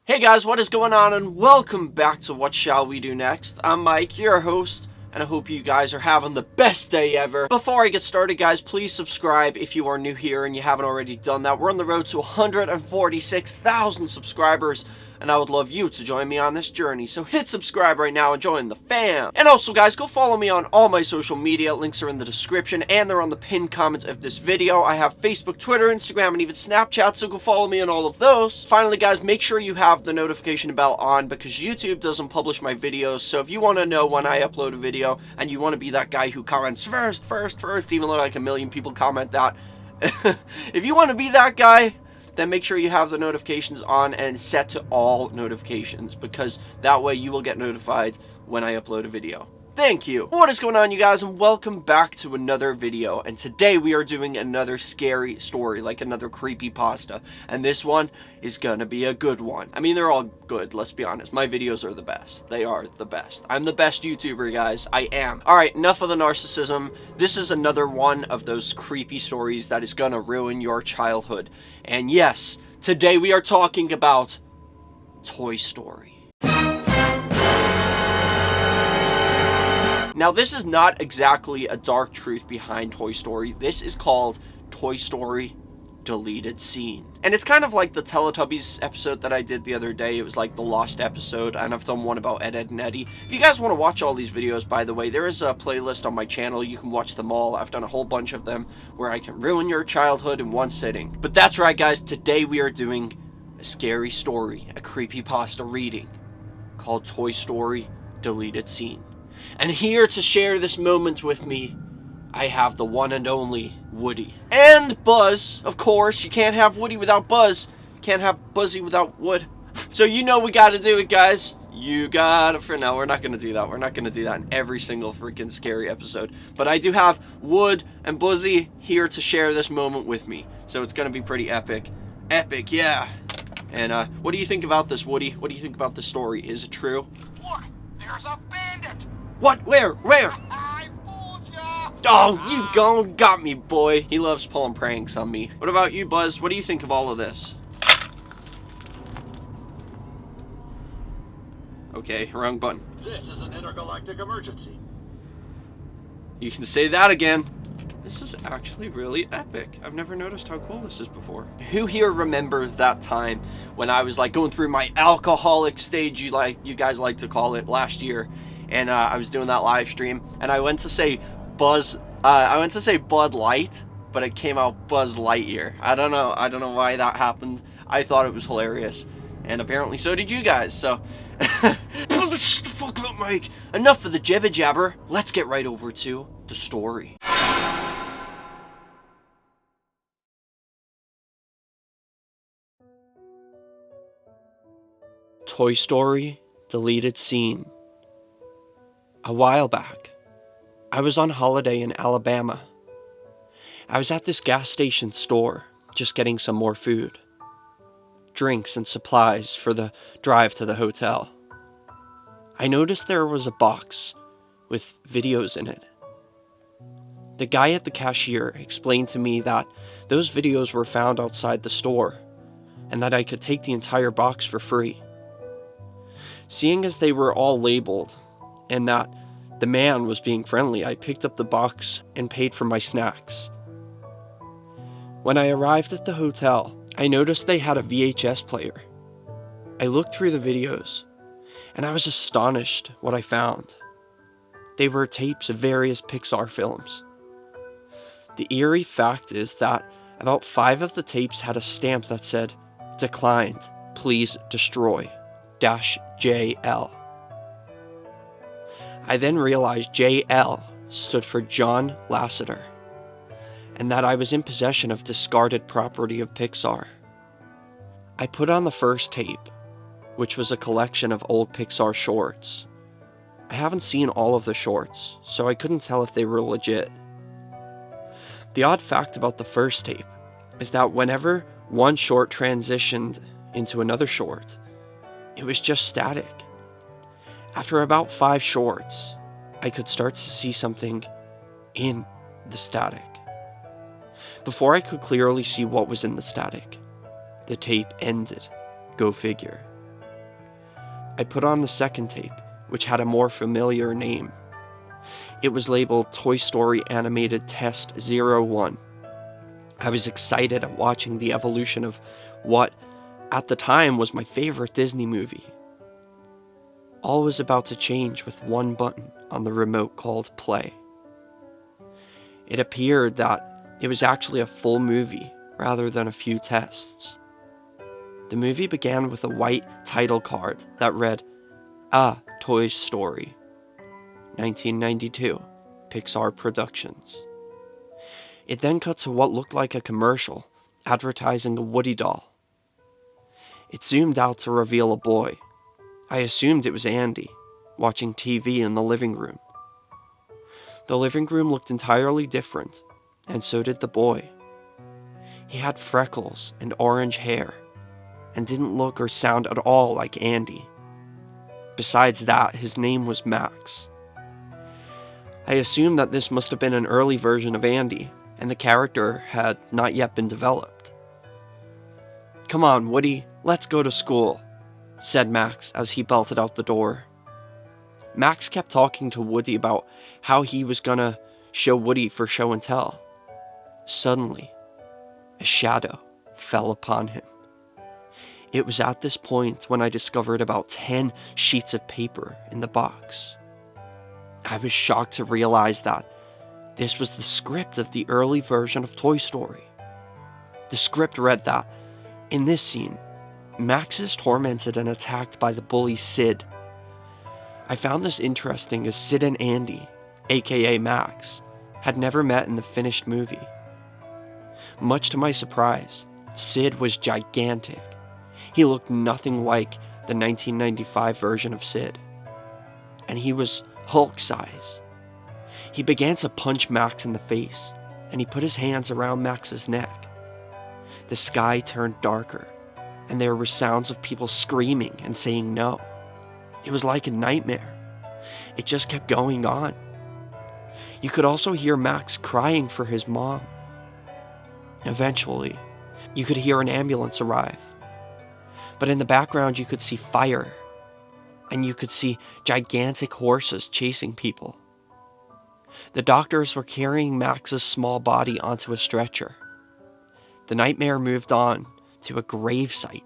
Hey guys, what is going on, and welcome back to What Shall We Do Next. I'm Mike, your host, and I hope you guys are having the best day ever. Before I get started, guys, please subscribe if you are new here and you haven't already done that. We're on the road to 146,000 subscribers, and I would love you to join me on this journey. So hit subscribe right now and join the fam. And also, guys, go follow me on all my social media. Links are in the description, and they're on the pinned comment of this video. I have Facebook, Twitter, Instagram, and even Snapchat, so go follow me on all of those. Finally, guys, make sure you have the notification bell on, because YouTube doesn't publish my videos. So if you want to know when I upload a video, and you want to be that guy who comments first, even though like a million people comment that, if you want to be that guy, then make sure you have the notifications on and set to all notifications, because that way you will get notified when I upload a video. Thank you. What is going on, you guys, and welcome back to another video. And today we are doing another scary story, like another creepypasta. And this one is gonna be a good one. I mean, they're all good, let's be honest. My videos are the best. They are the best. I'm the best YouTuber, guys. I am. Alright, enough of the narcissism. This is another one of those creepy stories that is gonna ruin your childhood. And yes, today we are talking about Toy Story. Now, this is not exactly a dark truth behind Toy Story. This is called Toy Story Deleted Scene. And it's kind of like the Teletubbies episode that I did the other day. It was like the lost episode, and I've done one about Ed, Edd and Eddy. If you guys want to watch all these videos, by the way, there is a playlist on my channel. You can watch them all. I've done a whole bunch of them where I can ruin your childhood in one sitting. But that's right, guys. Today we are doing a scary story, a creepypasta reading called Toy Story Deleted Scene. And here to share this moment with me, I have the one and only Woody. And Buzz, of course. You can't have Woody without Buzz. You can't have Buzzy without Wood. So you know we gotta do it, guys. You gotta, for now, we're not gonna do that. We're not gonna do that in every single freaking scary episode. But I do have Wood and Buzzy here to share this moment with me. So it's gonna be pretty epic. Epic, yeah. And what do you think about this, Woody? What do you think about this story? Is it true? What? There's a bandit! What? Where? I fooled ya! Oh, you got me, boy. He loves pulling pranks on me. What about you, Buzz? What do you think of all of this? Okay, wrong button. This is an intergalactic emergency. You can say that again. This is actually really epic. I've never noticed how cool this is before. Who here remembers that time when I was like going through my alcoholic stage, you guys like to call it, last year? And I was doing that live stream, and I went to say Bud Light, but it came out Buzz Lightyear. I don't know why that happened. I thought it was hilarious, and apparently so did you guys. So, shut the fuck up, Mike. Enough of the jibber jabber. Let's get right over to the story. Toy Story Deleted Scene. A while back, I was on holiday in Alabama. I was at this gas station store, just getting some more food, drinks and supplies for the drive to the hotel. I noticed there was a box with videos in it. The guy at the cashier explained to me that those videos were found outside the store, and that I could take the entire box for free. Seeing as they were all labeled, and that the man was being friendly, I picked up the box and paid for my snacks. When I arrived at the hotel, I noticed they had a VHS player. I looked through the videos, and I was astonished what I found. They were tapes of various Pixar films. The eerie fact is that about 5 of the tapes had a stamp that said, "Declined, please destroy, -JL." I then realized JL stood for John Lasseter, and that I was in possession of discarded property of Pixar. I put on the first tape, which was a collection of old Pixar shorts. I haven't seen all of the shorts, so I couldn't tell if they were legit. The odd fact about the first tape is that whenever one short transitioned into another short, it was just static. After about 5 shorts, I could start to see something in the static. Before I could clearly see what was in the static, the tape ended. Go figure. I put on the second tape, which had a more familiar name. It was labeled Toy Story Animated Test 01. I was excited at watching the evolution of what, at the time, was my favorite Disney movie. All was about to change with one button on the remote called play. It appeared that it was actually a full movie rather than a few tests. The movie began with a white title card that read, A Toy Story, 1992, Pixar Productions. It then cut to what looked like a commercial advertising a Woody doll. It zoomed out to reveal a boy. I assumed it was Andy, watching TV in the living room. The living room looked entirely different, and so did the boy. He had freckles and orange hair, and didn't look or sound at all like Andy. Besides that, his name was Max. I assumed that this must have been an early version of Andy, and the character had not yet been developed. "Come on, Woody, let's go to school," said Max as he belted out the door. Max kept talking to Woody about how he was gonna show Woody for show and tell. Suddenly, a shadow fell upon him. It was at this point when I discovered about 10 sheets of paper in the box. I was shocked to realize that this was the script of the early version of Toy Story. The script read that, in this scene, Max is tormented and attacked by the bully Sid. I found this interesting as Sid and Andy, aka Max, had never met in the finished movie. Much to my surprise, Sid was gigantic. He looked nothing like the 1995 version of Sid. And he was Hulk size. He began to punch Max in the face, and he put his hands around Max's neck. The sky turned darker, and there were sounds of people screaming and saying no. It was like a nightmare. It just kept going on. You could also hear Max crying for his mom. Eventually, you could hear an ambulance arrive. But in the background, you could see fire, and you could see gigantic horses chasing people. The doctors were carrying Max's small body onto a stretcher. The nightmare moved on to a gravesite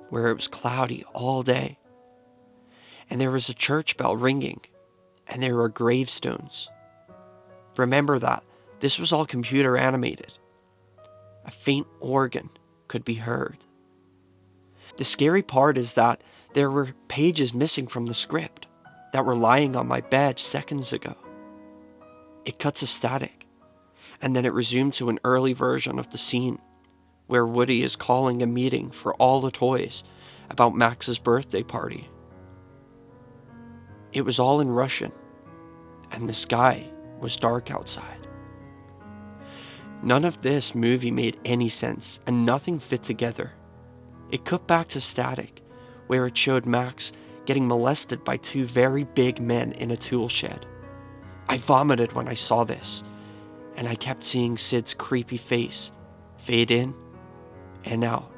where it was cloudy all day. And there was a church bell ringing, and there were gravestones. Remember that this was all computer animated. A faint organ could be heard. The scary part is that there were pages missing from the script that were lying on my bed seconds ago. It cut to static, and then it resumed to an early version of the scene where Woody is calling a meeting for all the toys about Max's birthday party. It was all in Russian, and the sky was dark outside. None of this movie made any sense, and nothing fit together. It cut back to static, where it showed Max getting molested by two very big men in a tool shed. I vomited when I saw this, and I kept seeing Sid's creepy face fade in and out.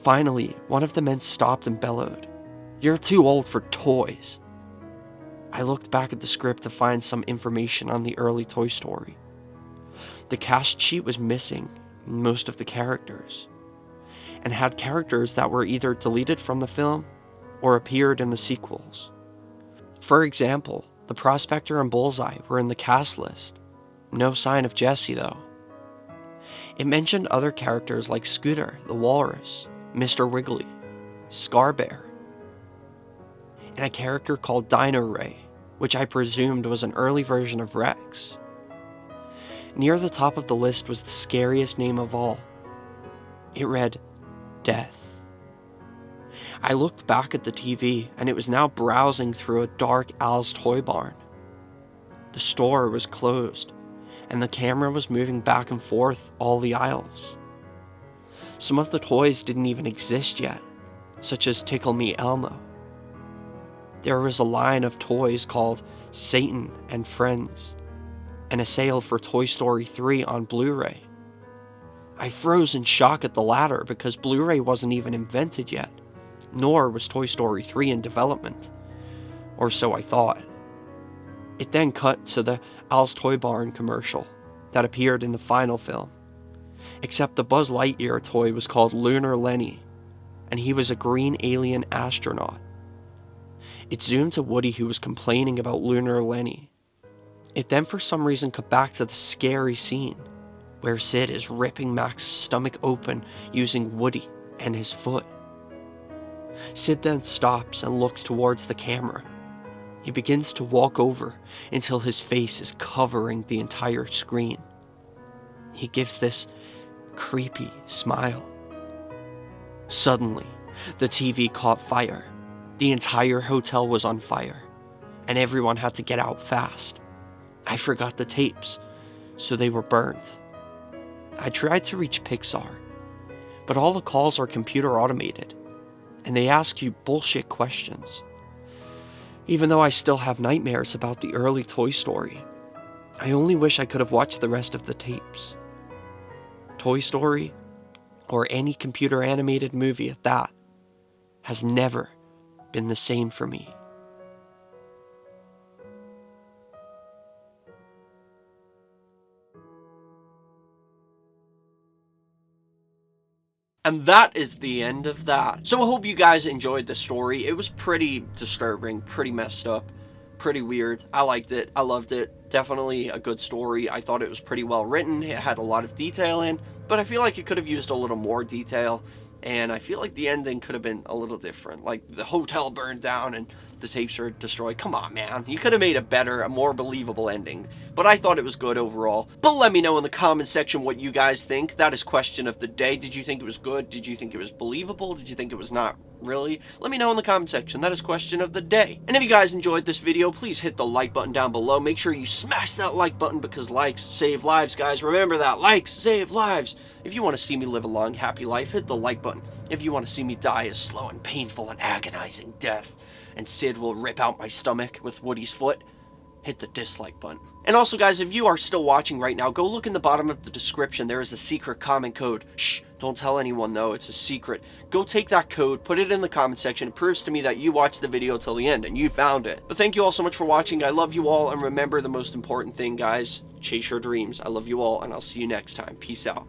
Finally, one of the men stopped and bellowed, "You're too old for toys." I looked back at the script to find some information on the early Toy Story. The cast sheet was missing most of the characters, and had characters that were either deleted from the film or appeared in the sequels. For example, the Prospector and Bullseye were in the cast list. No sign of Jessie, though. It mentioned other characters like Scooter, the Walrus, Mr. Wiggly, Scar Bear, and a character called Dino Ray, which I presumed was an early version of Rex. Near the top of the list was the scariest name of all. It read, Death. I looked back at the TV, and it was now browsing through a dark Al's Toy Barn. The store was closed, and the camera was moving back and forth all the aisles. Some of the toys didn't even exist yet, such as Tickle Me Elmo. There was a line of toys called Satan and Friends, and a sale for Toy Story 3 on Blu-ray. I froze in shock at the latter because Blu-ray wasn't even invented yet. nor was Toy Story 3 in development. Or so I thought. It then cut to the Al's Toy Barn commercial that appeared in the final film. Except the Buzz Lightyear toy was called Lunar Lenny, and he was a green alien astronaut. It zoomed to Woody, who was complaining about Lunar Lenny. It then for some reason cut back to the scary scene, where Sid is ripping Max's stomach open using Woody and his foot. Sid then stops and looks towards the camera. He begins to walk over until his face is covering the entire screen. He gives this creepy smile. Suddenly, the TV caught fire. The entire hotel was on fire, and everyone had to get out fast. I forgot the tapes, so they were burned. I tried to reach Pixar, but all the calls are computer automated, and they ask you bullshit questions. Even though I still have nightmares about the early Toy Story, I only wish I could have watched the rest of the tapes. Toy Story, or any computer animated movie at that, has never been the same for me. And that is the end of that. So I hope you guys enjoyed the story. It was pretty disturbing, pretty messed up, pretty weird. I liked it. I loved it. Definitely a good story. I thought it was pretty well written. It had a lot of detail in, but I feel like it could have used a little more detail. And I feel like the ending could have been a little different. Like the hotel burned down and the tapes are destroyed. Come on, man. You could have made a better, a more believable ending. But I thought it was good overall. But let me know in the comment section what you guys think. That is question of the day. Did you think it was good? Did you think it was believable? Did you think it was not really? Let me know in the comment section. That is question of the day. And if you guys enjoyed this video, please hit the like button down below. Make sure you smash that like button because likes save lives, guys. Remember that. Likes save lives. If you want to see me live a long, happy life, hit the like button. If you want to see me die a slow and painful and agonizing death, and Sid will rip out my stomach with Woody's foot, hit the dislike button. And also, guys, if you are still watching right now, go look in the bottom of the description. There is a secret comment code. Shh, don't tell anyone, though. It's a secret. Go take that code, put it in the comment section. It proves to me that you watched the video till the end and you found it. But thank you all so much for watching. I love you all, and remember the most important thing, guys. Chase your dreams. I love you all, and I'll see you next time. Peace out.